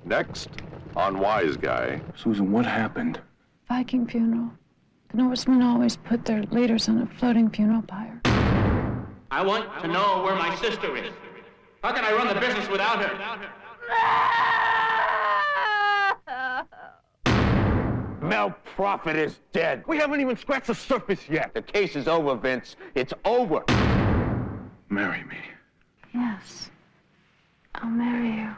Next, on Wiseguy. Susan, what happened? Viking funeral. The Norsemen always put their leaders on a floating funeral pyre. I want to know where my sister is. How can I run the business without her? Mel Profitt is dead. We haven't even scratched the surface yet. The case is over, Vince. It's over. Marry me. Yes. I'll marry you.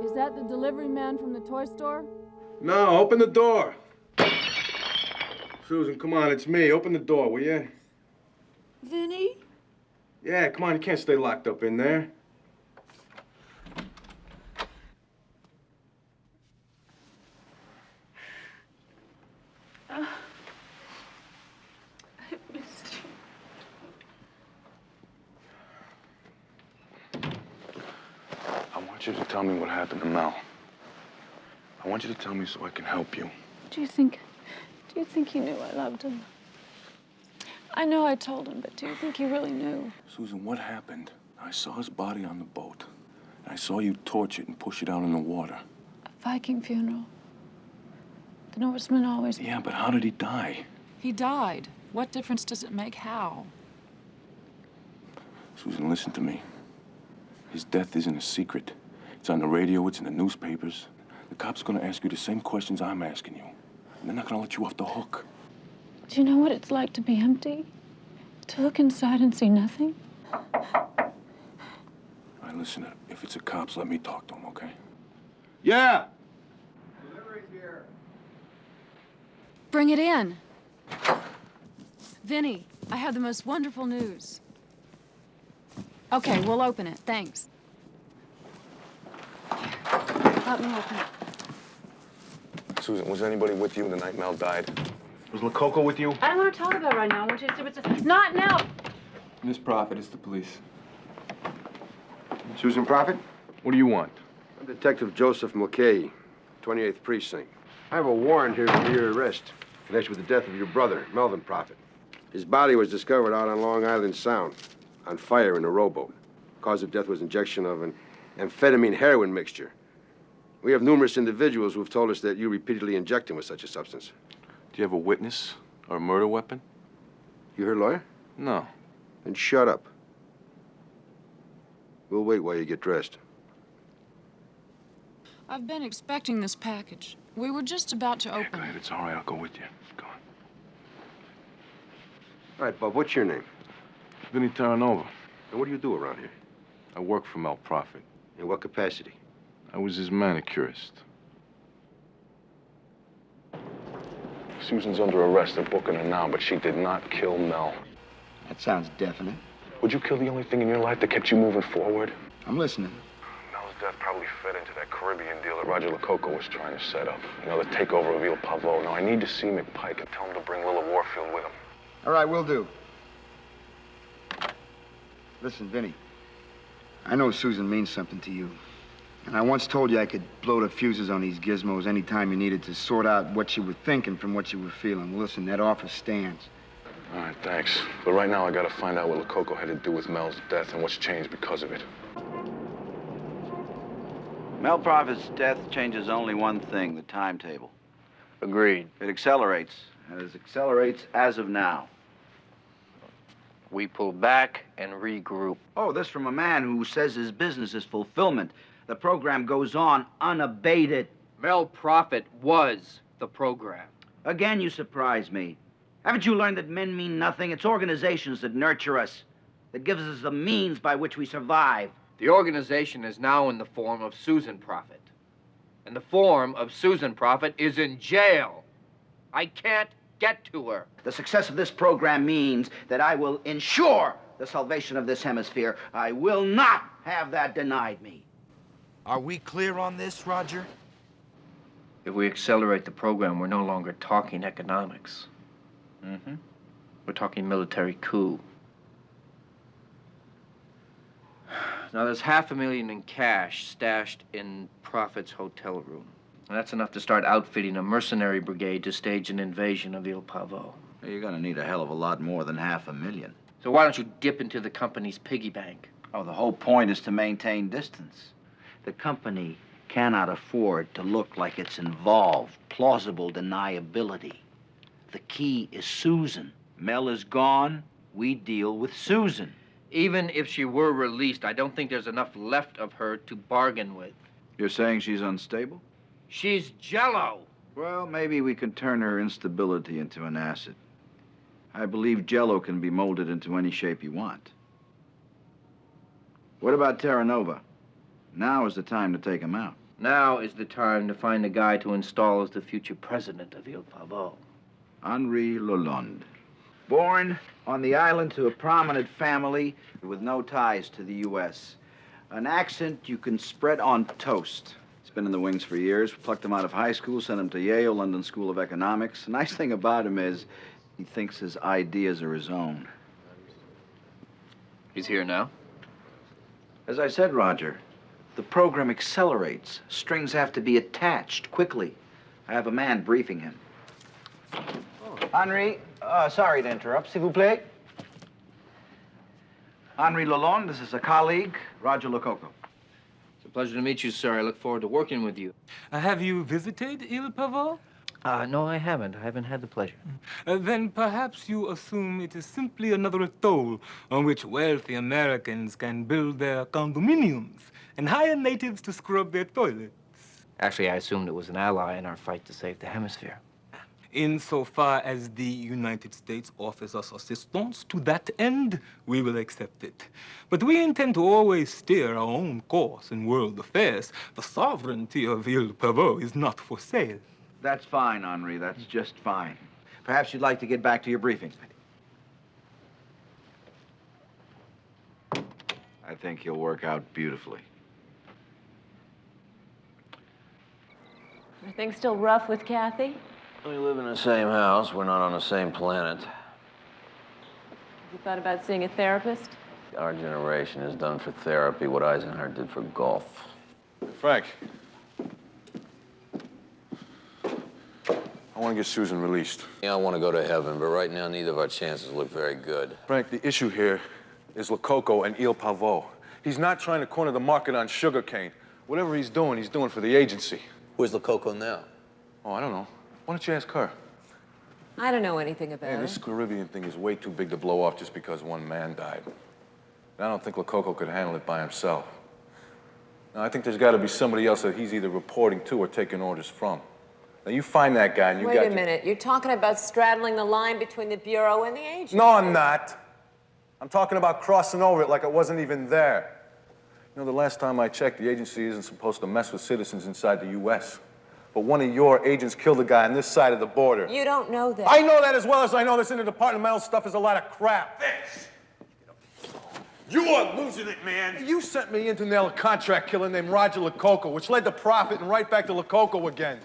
Is that the delivery man from the toy store? No, open the door. Susan, come on, it's me. Open the door, will you? Vinnie? Yeah, come on, you can't stay locked up in there. I missed you. I want you to tell me what happened to Mel. I want you to tell me so I can help you. Do you think he knew I loved him? I know I told him, but do you think he really knew? Susan, what happened? I saw his body on the boat. I saw you torch it and push it out in the water. A Viking funeral. The Norsemen always... Yeah, but how did he die? He died. What difference does it make how? Susan, listen to me. His death isn't a secret. It's on the radio, it's in the newspapers. The cops are gonna ask you the same questions I'm asking you. And they're not gonna let you off the hook. Do you know what it's like to be empty? To look inside and see nothing? All right, listen, if it's the cops, let me talk to them, okay? Yeah! Delivery's here. Bring it in. Vinnie, I have the most wonderful news. Okay, we'll open it. Thanks. Let me open it. Susan, was anybody with you the night Mel died? Was Lococo with you? I don't want to talk about it right now. I want you to see what's... Not now! Miss Profitt, it's the police. Susan Profitt? What do you want? I'm Detective Joseph McKay, 28th Precinct. I have a warrant here for your arrest in connection with the death of your brother, Melvin Profitt. His body was discovered out on Long Island Sound, on fire in a rowboat. Cause of death was injection of an amphetamine heroin mixture. We have numerous individuals who've told us that you repeatedly inject him with such a substance. Do you have a witness or a murder weapon? You her lawyer? No. Then shut up. We'll wait while you get dressed. I've been expecting this package. We were just about to open Go ahead, it's all right, I'll go with you. Go on. All right, Bob, what's your name? Vinnie Terranova. And what do you do around here? I work for Mel Profitt. In what capacity? I was his manicurist. Susan's under arrest. They're booking her now, but she did not kill Mel. That sounds definite. Would you kill the only thing in your life that kept you moving forward? I'm listening. Mel's death probably fed into that Caribbean deal that Roger Lococo was trying to set up. You know, the takeover of Il Pavo. Now, I need to see McPike and tell him to bring Willa Warfield with him. All right, will do. Listen, Vinnie, I know Susan means something to you. And I once told you I could blow the fuses on these gizmos anytime you needed to sort out what you were thinking from what you were feeling. Well, listen, that offer stands. All right, thanks. But right now, I gotta find out what Lococo had to do with Mel's death and what's changed because of it. Mel Profitt's death changes only one thing, the timetable. Agreed. It accelerates, and it accelerates as of now. We pull back and regroup. Oh, this from a man who says his business is fulfillment. The program goes on unabated. Mel Profitt was the program. Again, you surprise me. Haven't you learned that men mean nothing? It's organizations that nurture us, that gives us the means by which we survive. The organization is now in the form of Susan Profitt. And the form of Susan Profitt is in jail. I can't get to her. The success of this program means that I will ensure the salvation of this hemisphere. I will not have that denied me. Are we clear on this, Roger? If we accelerate the program, we're no longer talking economics. We're talking military coup. Now, there's $500,000 in cash stashed in Profitt's hotel room. And that's enough to start outfitting a mercenary brigade to stage an invasion of Il Pavo. You're gonna need a hell of a lot more than $500,000. So why don't you dip into the company's piggy bank? Oh, the whole point is to maintain distance. The company cannot afford to look like it's involved. Plausible deniability. The key is Susan. Mel is gone. We deal with Susan. Even if she were released, I don't think there's enough left of her to bargain with. You're saying she's unstable? She's Jell-O. Well, maybe we can turn her instability into an asset. I believe Jell-O can be molded into any shape you want. What about Terra Nova? Now is the time to take him out. Now is the time to find a guy to install as the future president of Il Pavo. Henri Lalonde. Born on the island to a prominent family with no ties to the U.S. An accent you can spread on toast. He's been in the wings for years. Plucked him out of high school, sent him to Yale, London School of Economics. The nice thing about him is he thinks his ideas are his own. He's here now? As I said, Roger, the program accelerates. Strings have to be attached quickly. I have a man briefing him. Henri, sorry to interrupt. S'il vous plaît. Henri Lalonde, this is a colleague, Roger Lococo. It's a pleasure to meet you, sir. I look forward to working with you. Have you visited Il Pavo? No, I haven't. I haven't had the pleasure. Then perhaps you assume it is simply another atoll on which wealthy Americans can build their condominiums and hire natives to scrub their toilets. Actually, I assumed it was an ally in our fight to save the hemisphere. Insofar as the United States offers us assistance to that end, we will accept it. But we intend to always steer our own course in world affairs. The sovereignty of Il Pavo is not for sale. That's fine, Henri. That's just fine. Perhaps you'd like to get back to your briefing. I think he'll work out beautifully. Are things still rough with Kathy? We live in the same house. We're not on the same planet. Have you thought about seeing a therapist? Our generation has done for therapy what Eisenhower did for golf. Frank. I want to get Susan released. Yeah, I want to go to heaven, but right now neither of our chances look very good. Frank, the issue here is Lococo and Il Pavo. He's not trying to corner the market on sugarcane. Whatever he's doing for the agency. Where's Lococo now? Oh, I don't know. Why don't you ask her? I don't know anything about it. This Caribbean thing is way too big to blow off just because one man died. And I don't think Lococo could handle it by himself. Now, I think there's got to be somebody else that he's either reporting to or taking orders from. Now, you find that guy and you Wait a minute. You're talking about straddling the line between the Bureau and the agency. No, I'm not. I'm talking about crossing over it like it wasn't even there. You know, the last time I checked, the agency isn't supposed to mess with citizens inside the U.S. But one of your agents killed a guy on this side of the border. You don't know that. I know that as well as I know this interdepartmental stuff is a lot of crap. This! You are losing it, man. You sent me in to nail a contract killer named Roger Lococo, which led to Profitt and right back to Lococo again.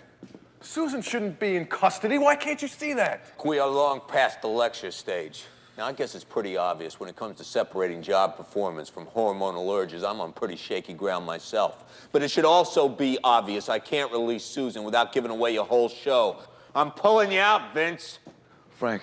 Susan shouldn't be in custody. Why can't you see that? We are long past the lecture stage. Now, I guess it's pretty obvious when it comes to separating job performance from hormonal urges. I'm on pretty shaky ground myself. But it should also be obvious I can't release Susan without giving away your whole show. I'm pulling you out, Vince. Frank,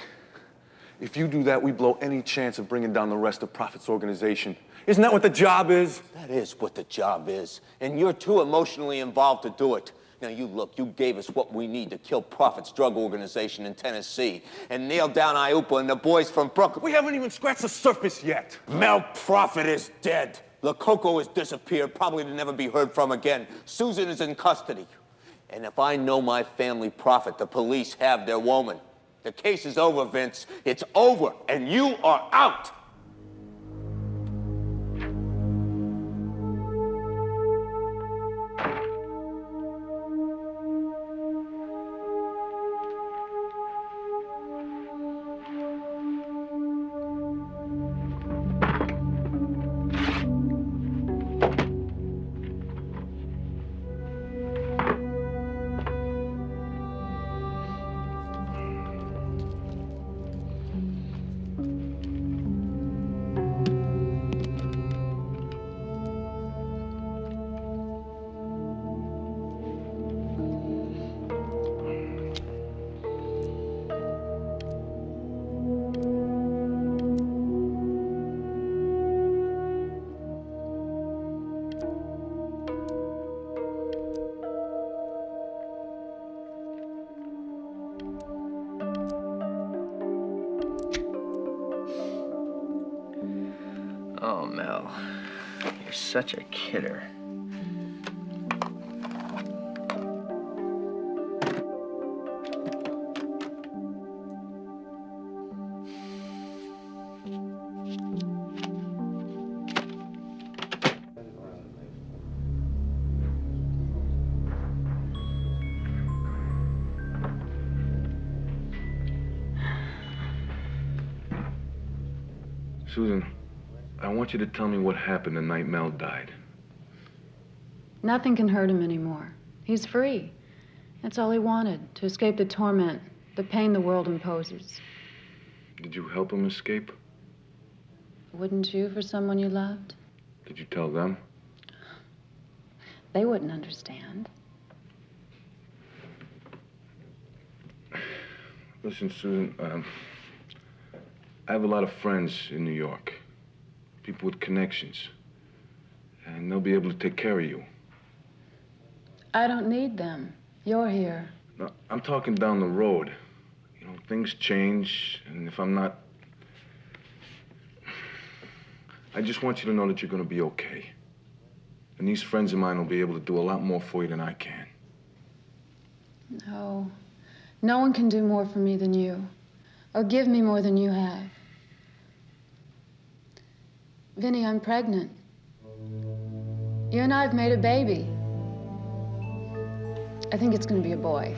if you do that, we blow any chance of bringing down the rest of Profitt's organization. Isn't that what the job is? That is what the job is. And you're too emotionally involved to do it. Now, you gave us what we need to kill Profitt's drug organization in Tennessee and nail down Iupa and the boys from Brooklyn. We haven't even scratched the surface yet. Mel Profitt is dead. Lococo has disappeared, probably to never be heard from again. Susan is in custody. And if I know my family Profitt, the police have their woman. The case is over, Vince. It's over, and you are out. Oh, Mel, you're such a kidder. Susan, I want you to tell me what happened the night Mel died. Nothing can hurt him anymore. He's free. That's all he wanted, to escape the torment, the pain the world imposes. Did you help him escape? Wouldn't you for someone you loved? Did you tell them? They wouldn't understand. Listen, Susan, I have a lot of friends in New York. People with connections. And they'll be able to take care of you. I don't need them. You're here. No, I'm talking down the road. You know, things change, and if I'm not... I just want you to know that you're gonna be okay. And these friends of mine will be able to do a lot more for you than I can. No. No one can do more for me than you. Or give me more than you have. Vinnie, I'm pregnant. You and I have made a baby. I think it's going to be a boy.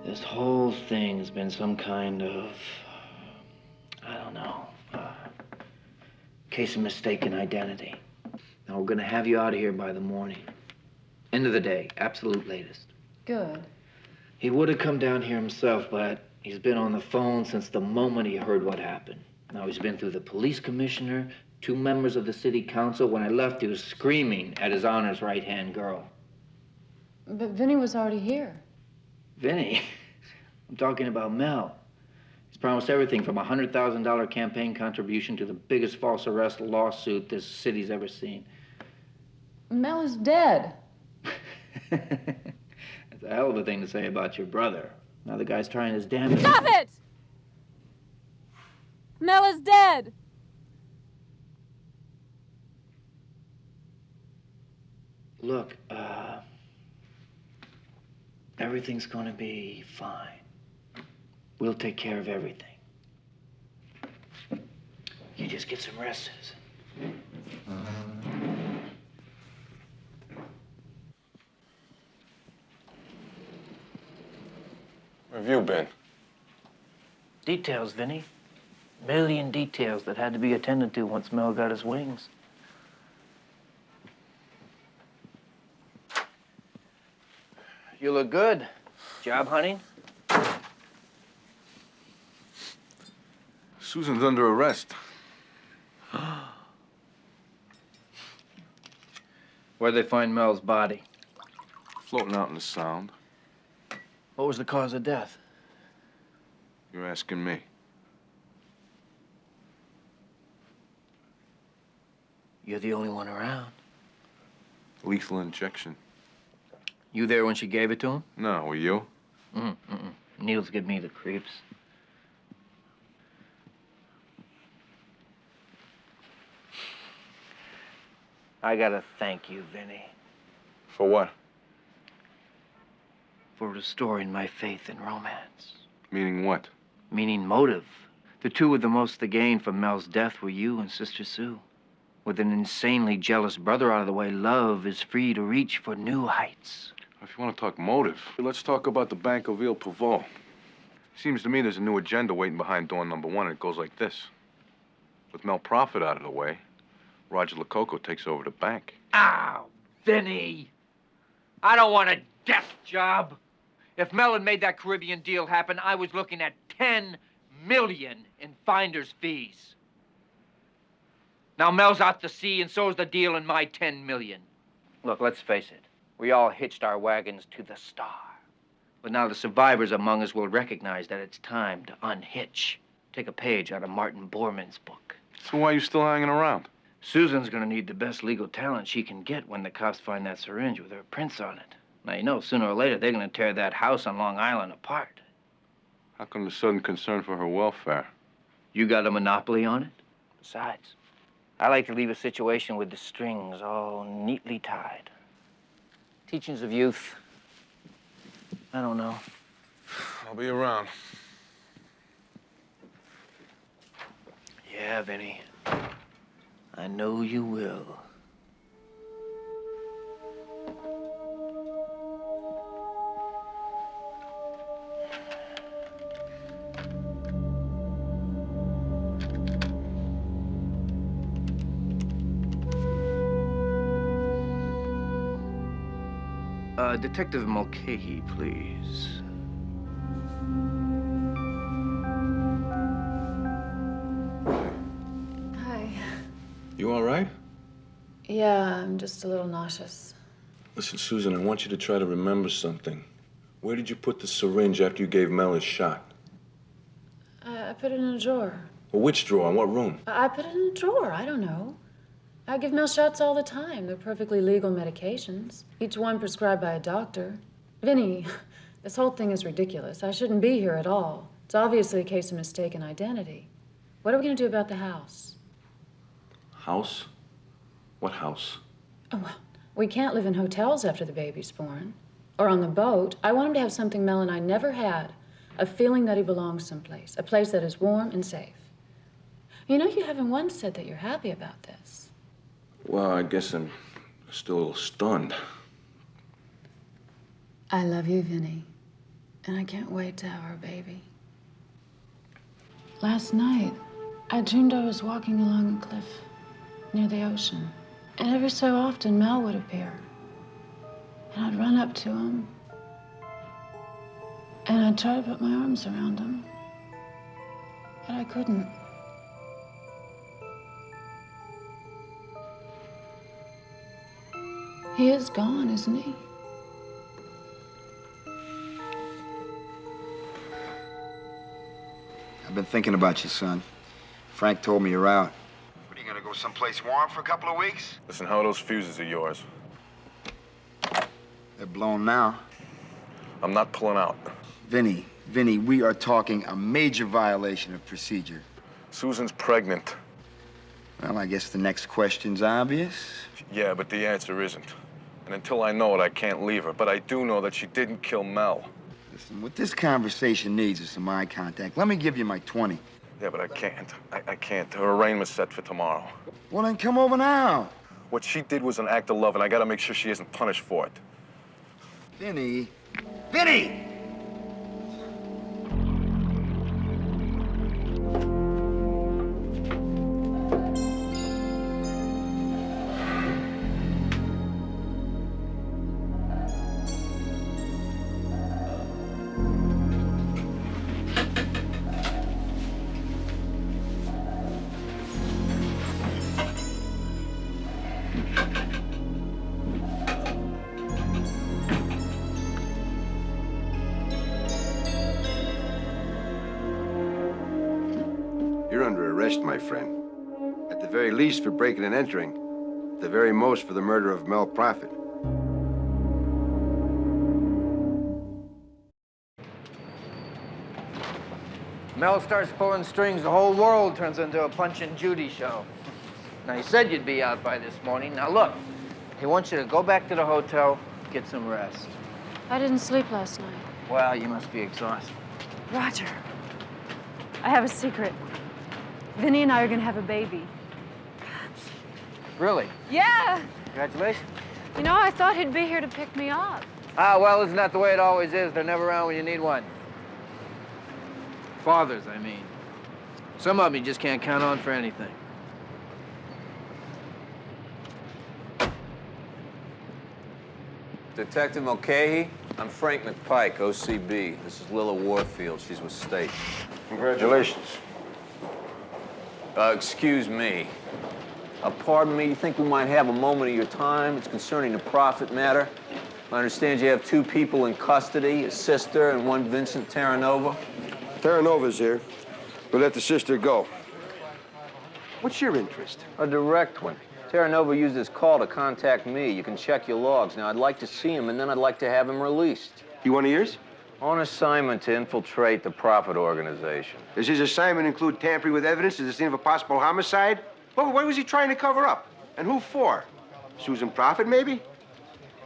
This whole thing has been some kind of, I don't know, case of mistaken identity. Now, we're gonna have you out of here by the morning. End of the day, absolute latest. Good. He would have come down here himself, but he's been on the phone since the moment he heard what happened. Now, he's been through the police commissioner, 2 members of the city council. When I left, he was screaming at his honor's right-hand girl. But Vinnie was already here. Vinnie? I'm talking about Mel. He's promised everything from a $100,000 campaign contribution to the biggest false arrest lawsuit this city's ever seen. Mel is dead. That's It's a hell of a thing to say about your brother. Now the guy's trying his damnedest. Stop it! Mel is dead. Look, everything's gonna be fine. We'll take care of everything. You just get some rest, Susan. Where have you been? Details, Vinny. Million details that had to be attended to once Mel got his wings. You look good. Job hunting? Susan's under arrest. Where'd they find Mel's body? Floating out in the Sound. What was the cause of death? You're asking me. You're the only one around. Lethal injection. You there when she gave it to him? No, were you? Needles give me the creeps. I gotta thank you, Vinny. For what? For restoring my faith in romance. Meaning what? Meaning motive. The two with the most to gain from Mel's death were you and Sister Sue. With an insanely jealous brother out of the way, love is free to reach for new heights. If you want to talk motive, let's talk about the Bank of Ville Pavot. Seems to me there's a new agenda waiting behind door number 1, and it goes like this. With Mel Profitt out of the way, Roger Lococo takes over the bank. Ow, Vinny! I don't want a desk job. If Mel had made that Caribbean deal happen, I was looking at $10 million in finder's fees. Now Mel's out to sea, and so's the deal in my $10 million. Look, let's face it. We all hitched our wagons to the star. But now the survivors among us will recognize that it's time to unhitch. Take a page out of Martin Bormann's book. So why are you still hanging around? Susan's gonna need the best legal talent she can get when the cops find that syringe with her prints on it. Now, you know, sooner or later, they're gonna tear that house on Long Island apart. How come the sudden concern for her welfare? You got a monopoly on it? Besides, I like to leave a situation with the strings all neatly tied. Teachings of youth. I don't know. I'll be around. Yeah, Vinny. I know you will. Detective Mulcahy, please. Hi. You all right? Yeah, I'm just a little nauseous. Listen, Susan, I want you to try to remember something. Where did you put the syringe after you gave Mel his shot? I put it in a drawer. Well, which drawer? In what room? I put it in a drawer. I don't know. I give Mel shots all the time. They're perfectly legal medications, each one prescribed by a doctor. Vinny, this whole thing is ridiculous. I shouldn't be here at all. It's obviously a case of mistaken identity. What are we going to do about the house? House? What house? Oh, well, we can't live in hotels after the baby's born. Or on the boat. I want him to have something Mel and I never had. A feeling that he belongs someplace. A place that is warm and safe. You know, you haven't once said that you're happy about this. Well, I guess I'm still a little stunned. I love you, Vinny. And I can't wait to have our baby. Last night, I dreamed I was walking along a cliff near the ocean. And every so often, Mel would appear. And I'd run up to him. And I'd try to put my arms around him. But I couldn't. He is gone, isn't he? I've been thinking about you, son. Frank told me you're out. What, are you gonna go someplace warm for a couple of weeks? Listen, how are those fuses of yours? They're blown now. I'm not pulling out. Vinny, we are talking a major violation of procedure. Susan's pregnant. Well, I guess the next question's obvious. Yeah, but the answer isn't. And until I know it, I can't leave her. But I do know that she didn't kill Mel. Listen, what this conversation needs is some eye contact. Let me give you my 20. Yeah, but I can't. I can't. Her arraignment's set for tomorrow. Well, then come over now. What she did was an act of love, and I gotta make sure she isn't punished for it. Vinny! Vinny! You're under arrest, my friend. At the very least for breaking and entering. At the very most for the murder of Mel Profitt. Mel starts pulling strings, the whole world turns into a Punch and Judy show. Now, you said you'd be out by this morning. Now, look, he wants you to go back to the hotel, get some rest. I didn't sleep last night. Well, you must be exhausted. Roger, I have a secret. Vinny and I are gonna have a baby. Really? Yeah! Congratulations. You know, I thought he'd be here to pick me up. Ah, well, isn't that the way it always is? They're never around when you need one. Fathers, I mean. Some of them you just can't count on for anything. Detective Mulcahy, I'm Frank McPike, OCB. This is Lila Warfield. She's with State. Congratulations. Excuse me. Pardon me, you think we might have a moment of your time? It's concerning a Profitt matter. I understand you have 2 people in custody, a sister and one Vincent Terranova. Terranova's here. We'll let the sister go. What's your interest? A direct one. Terranova used his call to contact me. You can check your logs. Now, I'd like to see him, and then I'd like to have him released. You one of yours? On assignment to infiltrate the Profitt organization. Does his assignment include tampering with evidence to the scene of a possible homicide? Well, what was he trying to cover up? And who for? Susan Profitt, maybe?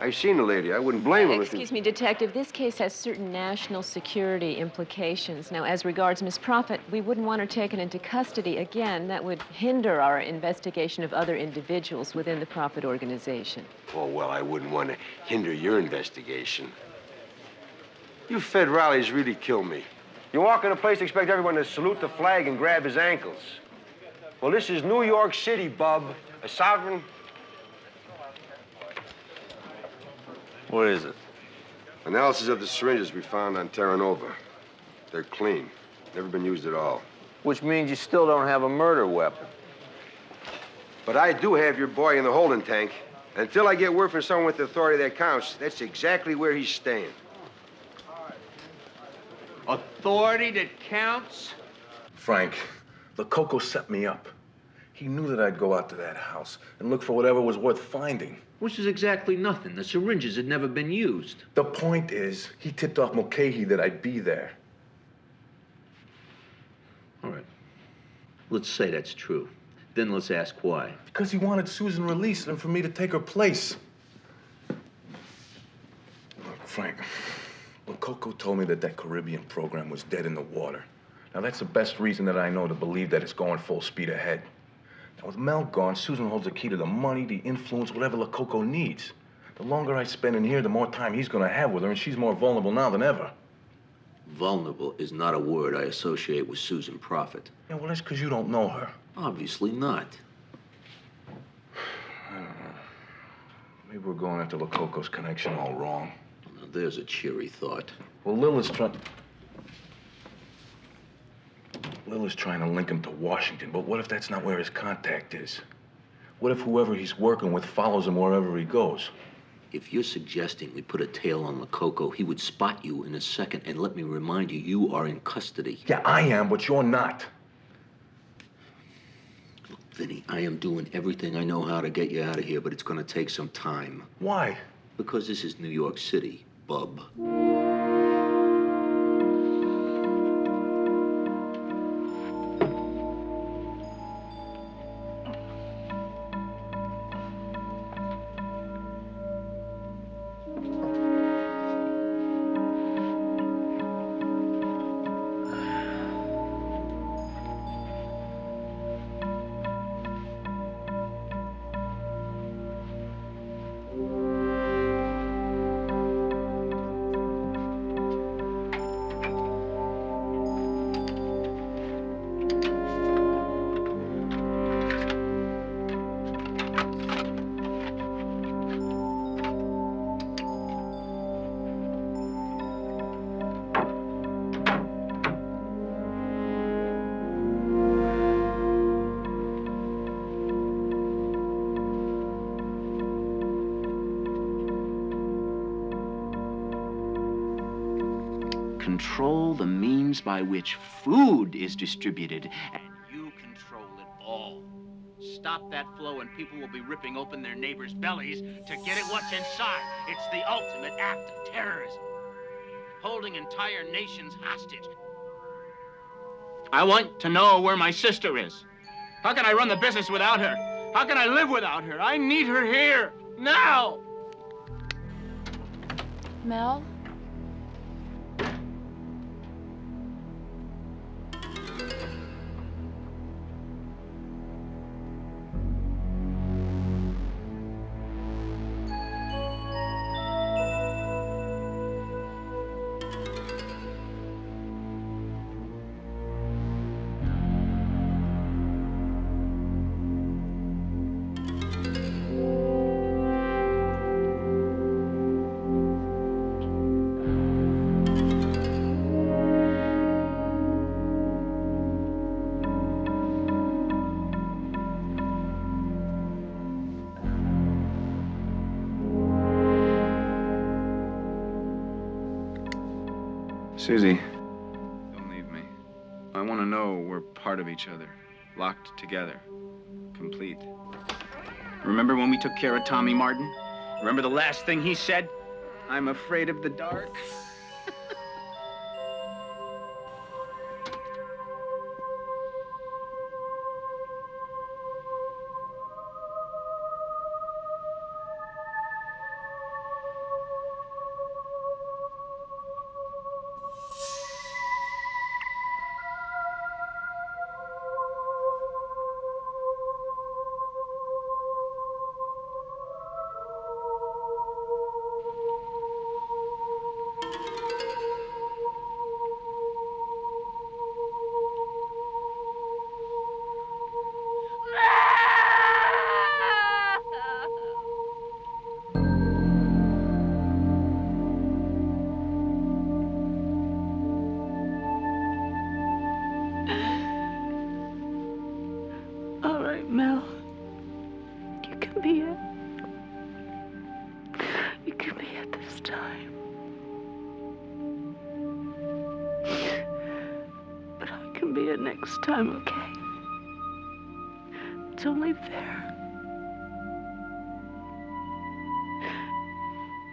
I've seen the lady. I wouldn't blame him if he... Excuse me, Detective. This case has certain national security implications. Now, as regards Miss Profitt, we wouldn't want her taken into custody again. That would hinder our investigation of other individuals within the Profitt organization. Oh, well, I wouldn't want to hinder your investigation. You federales really kill me. You walk in a place, expect everyone to salute the flag and grab his ankles. Well, this is New York City, bub. A sovereign... What is it? Analysis of the syringes we found on Terranova. They're clean. Never been used at all. Which means you still don't have a murder weapon. But I do have your boy in the holding tank. Until I get word from someone with authority that counts, that's exactly where he's staying. Authority that counts? Frank, the Coco set me up. He knew that I'd go out to that house and look for whatever was worth finding. Which is exactly nothing. The syringes had never been used. The point is, he tipped off Mulcahy that I'd be there. All right. Let's say that's true. Then let's ask why. Because he wanted Susan released and for me to take her place. Look, Frank, Coco told me that that Caribbean program was dead in the water. Now, that's the best reason that I know to believe that it's going full speed ahead. Now, with Mel gone, Susan holds the key to the money, the influence, whatever La Coco needs. The longer I spend in here, the more time he's gonna have with her, and she's more vulnerable now than ever. Vulnerable is not a word I associate with Susan Profitt. Yeah, well, that's because you don't know her. Obviously not. I don't know. Maybe we're going after La Coco's connection all wrong. Now, there's a cheery thought. Well, Lila's trying to link him to Washington, but what if that's not where his contact is? What if whoever he's working with follows him wherever he goes? If you're suggesting we put a tail on La Coco, he would spot you in a second, and let me remind you, you are in custody. Yeah, I am, but you're not. Look, Vinny, I am doing everything I know how to get you out of here, but it's gonna take some time. Why? Because this is New York City, bub. control the means by which food is distributed, and you control it all. Stop that flow and people will be ripping open their neighbors' bellies to get at what's inside. It's the ultimate act of terrorism. Holding entire nations hostage. I want to know where my sister is. How can I run the business without her? How can I live without her? I need her here, now! Mel? Susie, don't leave me. I want to know we're part of each other, locked together, complete. Remember when we took care of Tommy Martin? Remember the last thing he said? I'm afraid of the dark. All right, Mel. You can be it. You can be it this time. But I can be it next time, okay? It's only fair.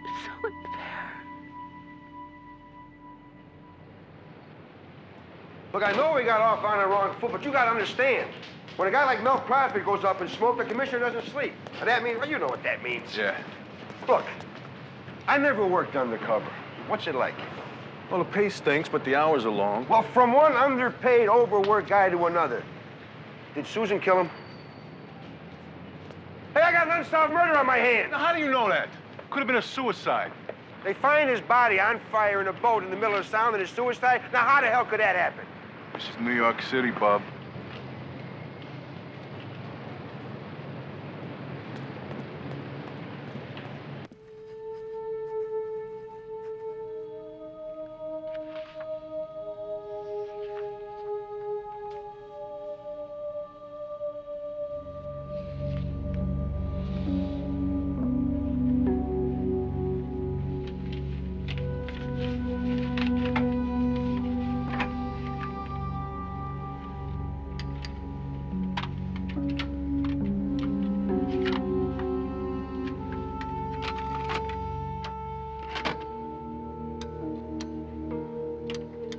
It's only fair. Look, I know we got off on the wrong foot, but you gotta understand. When a guy like Mel Profitt goes up in smoke, the commissioner doesn't sleep. And that means, well, you know what that means. Yeah. Look, I never worked undercover. What's it like? Well, the pay stinks, but the hours are long. Well, from one underpaid, overworked guy to another. Did Susan kill him? Hey, I got an unsolved murder on my hands. Now, how do you know that? Could have been a suicide. They find his body on fire in a boat in the middle of the Sound and it's suicide. Now, how the hell could that happen? This is New York City, Bob.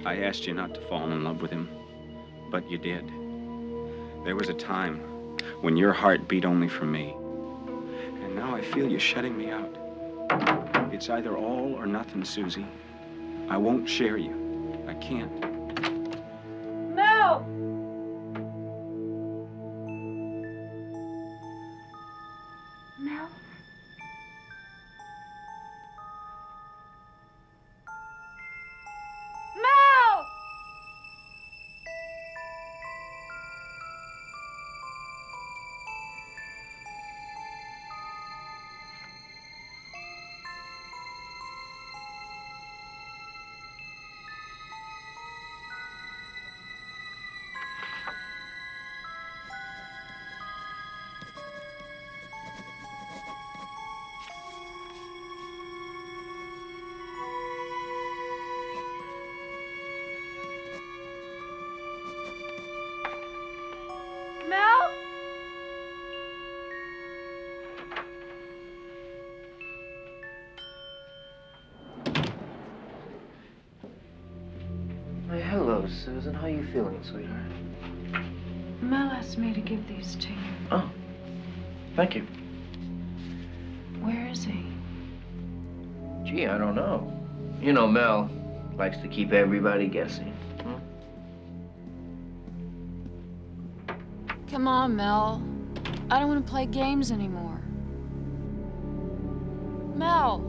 I asked you not to fall in love with him, but you did. There was a time when your heart beat only for me. And now I feel you shutting me out. It's either all or nothing, Susie. I won't share you. I can't. Mel! Mel? Mel! Hey, hello, Susan. How you feeling, sweetheart? Mel asked me to give these to you. Oh, thank you. Where is he? Gee, I don't know. You know, Mel likes to keep everybody guessing. Come on, Mel. I don't want to play games anymore. Mel!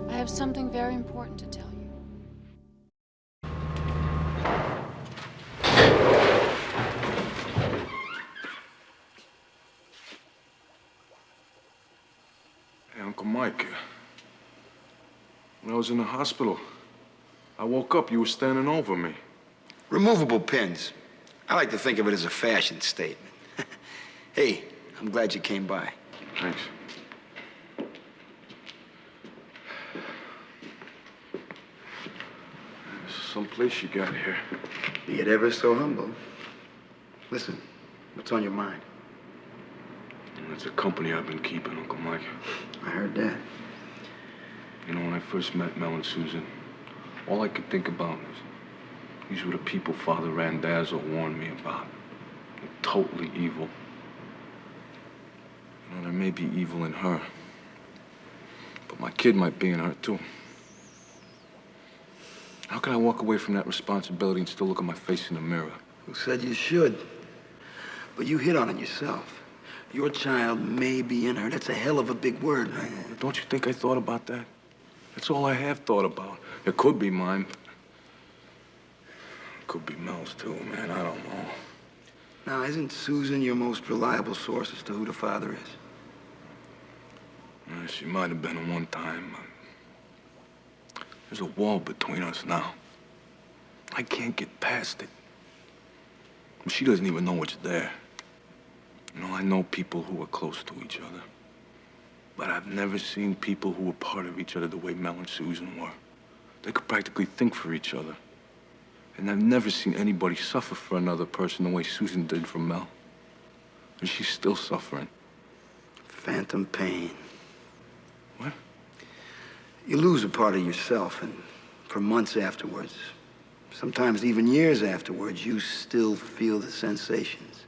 I have something very important to tell you. Hey, Uncle Mike. When I was in the hospital, I woke up, you were standing over me. Removable pins. I like to think of it as a fashion statement. Hey, I'm glad you came by. Thanks. Someplace you got here. Be it ever so humble. Listen, what's on your mind? It's a company I've been keeping, Uncle Mike. I heard that. You know, when I first met Mel and Susan, all I could think about was these were the people Father Randazzo warned me about. They're totally evil. You know, there may be evil in her, but my kid might be in her, too. How can I walk away from that responsibility and still look at my face in the mirror? Who said you should? But you hit on it yourself. Your child may be in her. That's a hell of a big word, man. Don't you think I thought about that? That's all I have thought about. It could be mine. It could be Mel's, too, man. I don't know. Now, isn't Susan your most reliable source as to who the father is? She might have been at one time. There's a wall between us now. I can't get past it. She doesn't even know it's there. You know, I know people who are close to each other. But I've never seen people who were part of each other the way Mel and Susan were. They could practically think for each other. And I've never seen anybody suffer for another person the way Susan did for Mel. And she's still suffering. Phantom pain. What? You lose a part of yourself, and for months afterwards, sometimes even years afterwards, you still feel the sensations.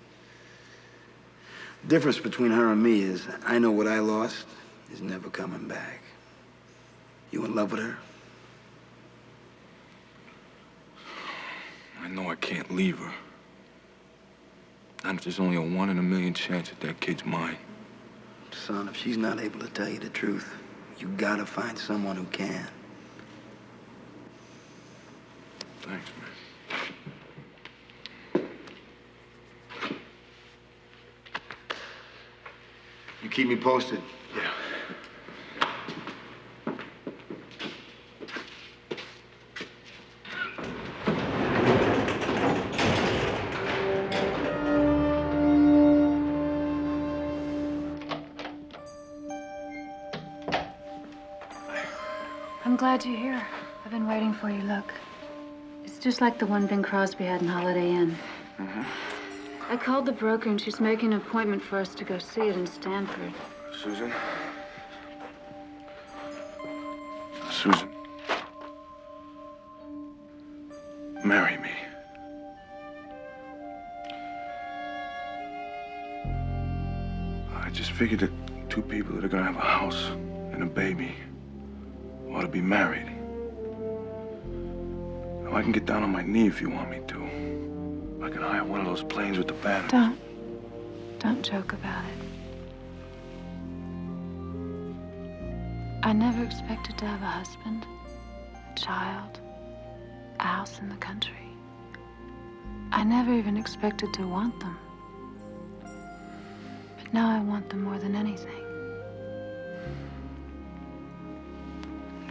The difference between her and me is I know what I lost is never coming back. You in love with her? I know I can't leave her. Not if there's only a 1 in a million chance that that kid's mine. Son, if she's not able to tell you the truth, you gotta find someone who can. Thanks, man. You keep me posted. Yeah. I'm glad you're here. I've been waiting for you, look. It's just like the one Bing Crosby had in Holiday Inn. Mm-hmm. I called the broker and she's making an appointment for us to go see it in Stanford. Susan? Susan. Marry me. I just figured that two people that are gonna have a house and a baby ought to be married. Now, I can get down on my knee if you want me to. I can hire one of those planes with the banners. Don't joke about it. I never expected to have a husband, a child, a house in the country. I never even expected to want them. But now I want them more than anything.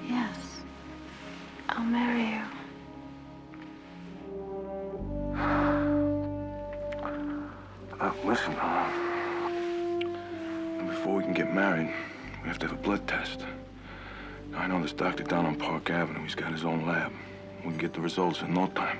Yes, I'll marry you. Listen, before we can get married, we have to have a blood test. Now, I know this doctor down on Park Avenue. He's got his own lab. We can get the results in no time.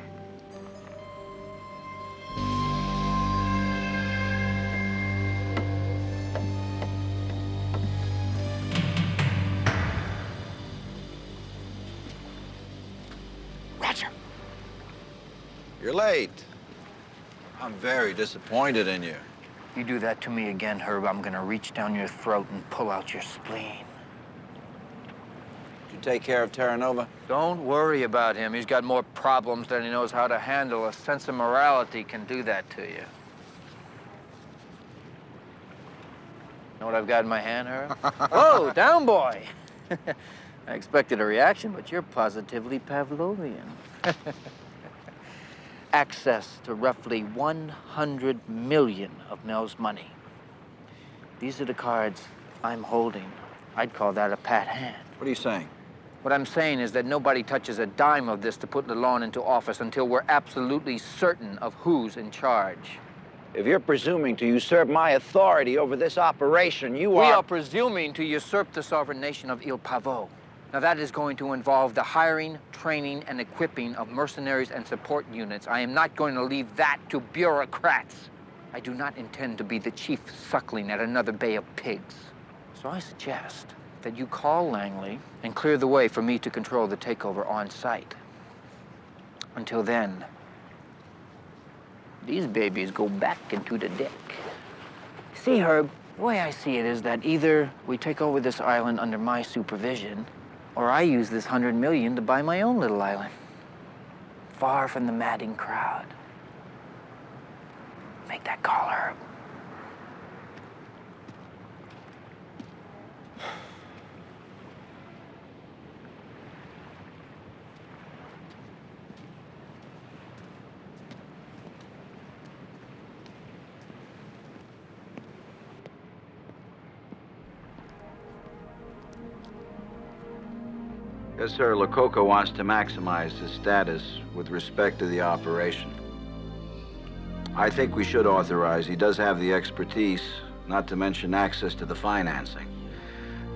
Catch her. You're late. I'm very disappointed in you. You do that to me again, Herb, I'm gonna reach down your throat and pull out your spleen. Did you take care of Terranova? Don't worry about him. He's got more problems than he knows how to handle. A sense of morality can do that to you. Know what I've got in my hand, Herb? Whoa, down, boy! I expected a reaction, but you're positively Pavlovian. Access to roughly 100 million of Mel's money. These are the cards I'm holding. I'd call that a pat hand. What are you saying? What I'm saying is that nobody touches a dime of this to put Lalonde into office until we're absolutely certain of who's in charge. If you're presuming to usurp my authority over this operation, We are presuming to usurp the sovereign nation of Il Pavo. Now, that is going to involve the hiring, training, and equipping of mercenaries and support units. I am not going to leave that to bureaucrats. I do not intend to be the chief suckling at another bay of pigs. So I suggest that you call Langley and clear the way for me to control the takeover on site. Until then, these babies go back into the deck. See, Herb, the way I see it is that either we take over this island under my supervision, or I use this 100 million to buy my own little island, far from the madding crowd. Make that call, Herb. Yes, sir. Lococo wants to maximize his status with respect to the operation. I think we should authorize. He does have the expertise, not to mention access to the financing.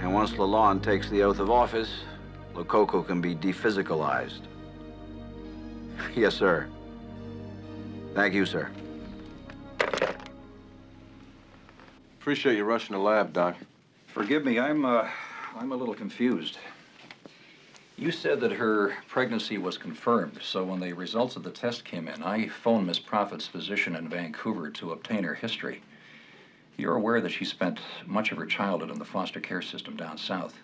And once Lalonde takes the oath of office, Lococo can be dephysicalized. Yes, sir. Thank you, sir. Appreciate you rushing the lab, Doc. Forgive me, I'm a little confused. You said that her pregnancy was confirmed, so when the results of the test came in, I phoned Miss Profitt's physician in Vancouver to obtain her history. You're aware that she spent much of her childhood in the foster care system down south.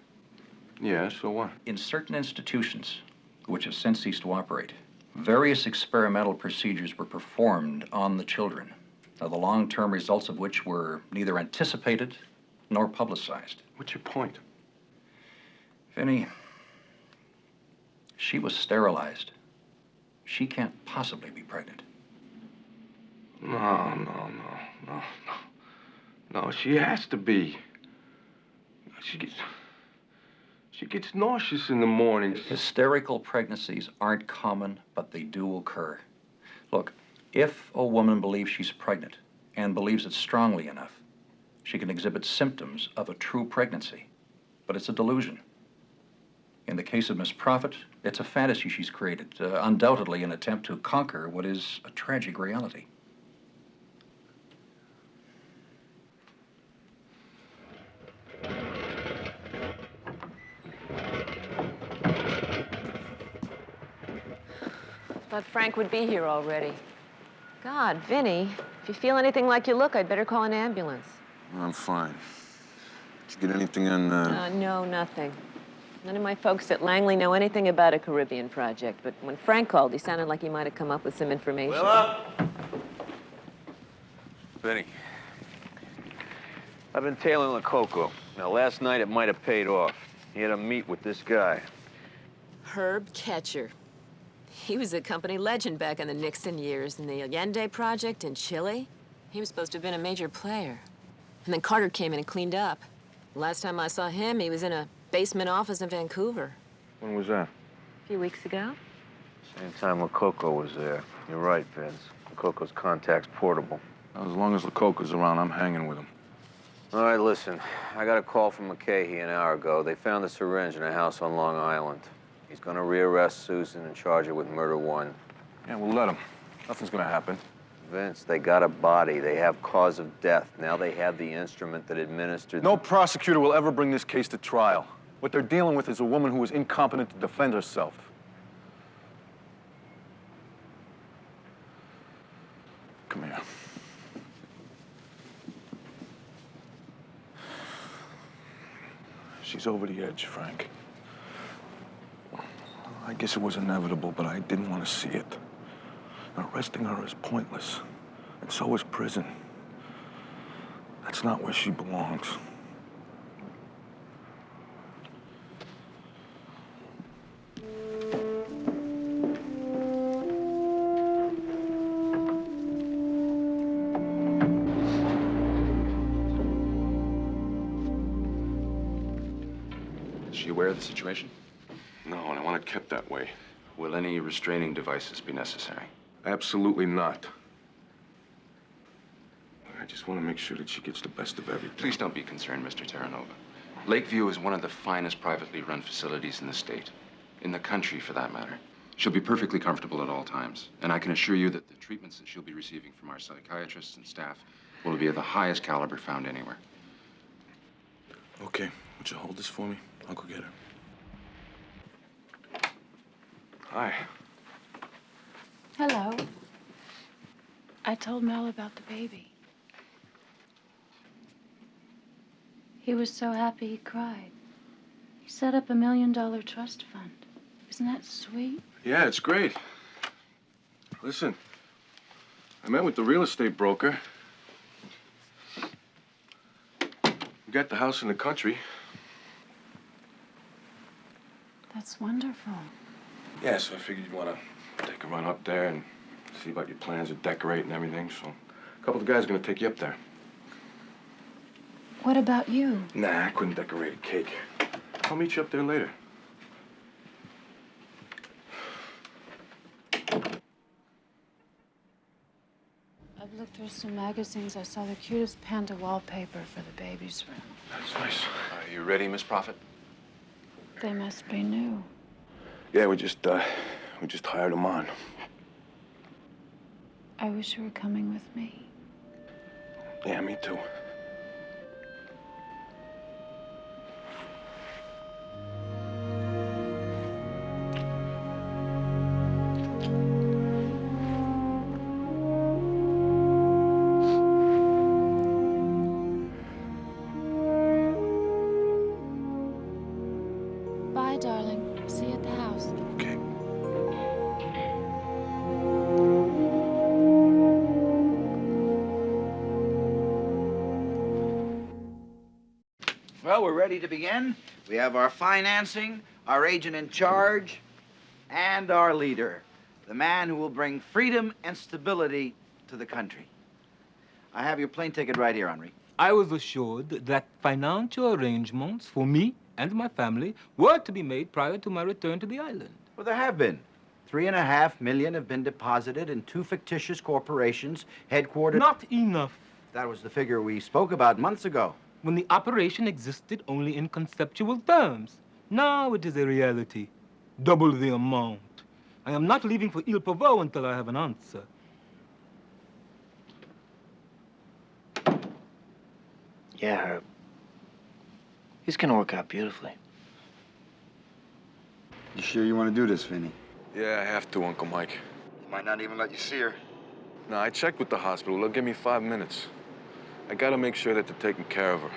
Yeah, so what? In certain institutions, which have since ceased to operate, various experimental procedures were performed on the children, the long-term results of which were neither anticipated nor publicized. What's your point? Vinnie, she was sterilized. She can't possibly be pregnant. No. No, she has to be. She gets nauseous in the morning. Hysterical pregnancies aren't common, but they do occur. Look, if a woman believes she's pregnant and believes it strongly enough, she can exhibit symptoms of a true pregnancy, but it's a delusion. In the case of Miss Profitt, it's a fantasy she's created, undoubtedly an attempt to conquer what is a tragic reality. Thought Frank would be here already. God, Vinnie, if you feel anything like you look, I'd better call an ambulance. I'm fine. Did you get anything on, No, nothing. None of my folks at Langley know anything about a Caribbean project, but when Frank called, he sounded like he might have come up with some information. Well up! Vinnie, I've been tailing Lococo. Now, last night it might have paid off. He had a meet with this guy. Herb Ketcher. He was a company legend back in the Nixon years in the Allende project in Chile. He was supposed to have been a major player. And then Carter came in and cleaned up. Last time I saw him, he was in a basement office in Vancouver. When was that? A few weeks ago. Same time Lococo was there. You're right, Vince. Lococo's contact's portable. As long as Lococo's around, I'm hanging with him. All right, listen. I got a call from McKay an hour ago. They found the syringe in a house on Long Island. He's gonna rearrest Susan and charge her with murder one. Yeah, we'll let him. Nothing's gonna happen. Vince, they got a body. They have cause of death. Now they have the instrument that administered... No prosecutor will ever bring this case to trial. What they're dealing with is a woman who was incompetent to defend herself. Come here. She's over the edge, Frank. I guess it was inevitable, but I didn't want to see it. Arresting her is pointless, and so is prison. That's not where she belongs. Is she aware of the situation? No, and I want it kept that way. Will any restraining devices be necessary? Absolutely not. I just want to make sure that she gets the best of everything. Please don't be concerned, Mr. Terranova. Lakeview is one of the finest privately run facilities in the state. In the country, for that matter. She'll be perfectly comfortable at all times. And I can assure you that the treatments that she'll be receiving from our psychiatrists and staff will be of the highest caliber found anywhere. Okay, would you hold this for me? I'll go get her. Hi. Hello. I told Mel about the baby. He was so happy he cried. He set up $1 million trust fund. Isn't that sweet? Yeah, it's great. Listen, I met with the real estate broker. We got the house in the country. That's wonderful. Yeah, so I figured you'd want to take a run up there and see about your plans to decorate and everything. So a couple of the guys are going to take you up there. What about you? Nah, I couldn't decorate a cake. I'll meet you up there later. I've looked through some magazines. I saw the cutest panda wallpaper for the baby's room. That's nice. Are you ready, Miss Profitt? They must be new. Yeah, we just hired them on. I wish you were coming with me. Yeah, me too. Bye, darling. See you at the house. Okay. Well, we're ready to begin. We have our financing, our agent in charge, and our leader, the man who will bring freedom and stability to the country. I have your plane ticket right here, Henri. I was assured that financial arrangements for me and my family were to be made prior to my return to the island. Well, there have been. $3.5 million have been deposited in 2 fictitious corporations headquartered... Not enough. That was the figure we spoke about months ago. When the operation existed only in conceptual terms. Now it is a reality. Double the amount. I am not leaving for Il Pavo until I have an answer. Yeah, Herb. It's gonna work out beautifully. You sure you want to do this, Vinny? Yeah, I have to, Uncle Mike. He might not even let you see her. No, I checked with the hospital. They'll give me 5 minutes. I gotta make sure that they're taking care of her.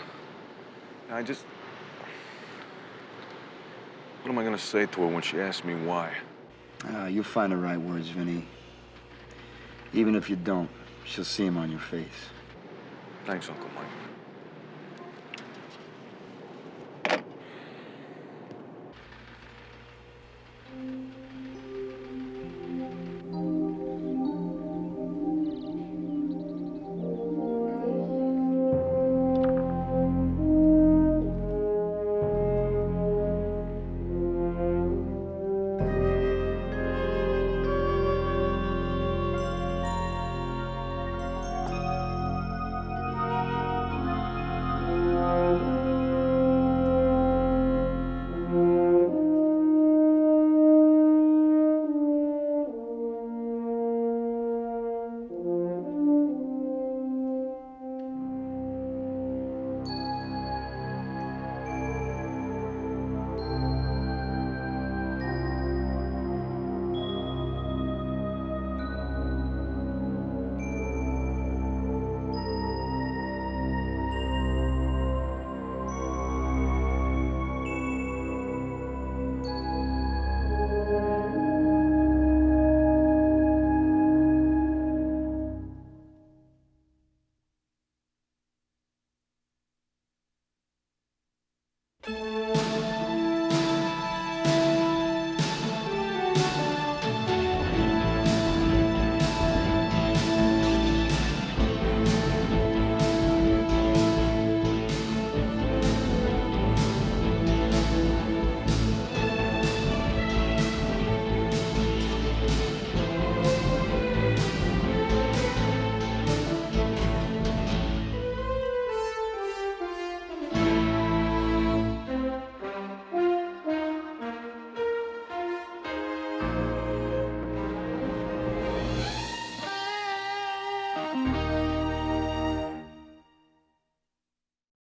What am I gonna say to her when she asks me why? You'll find the right words, Vinny. Even if you don't, she'll see them on your face. Thanks, Uncle Mike.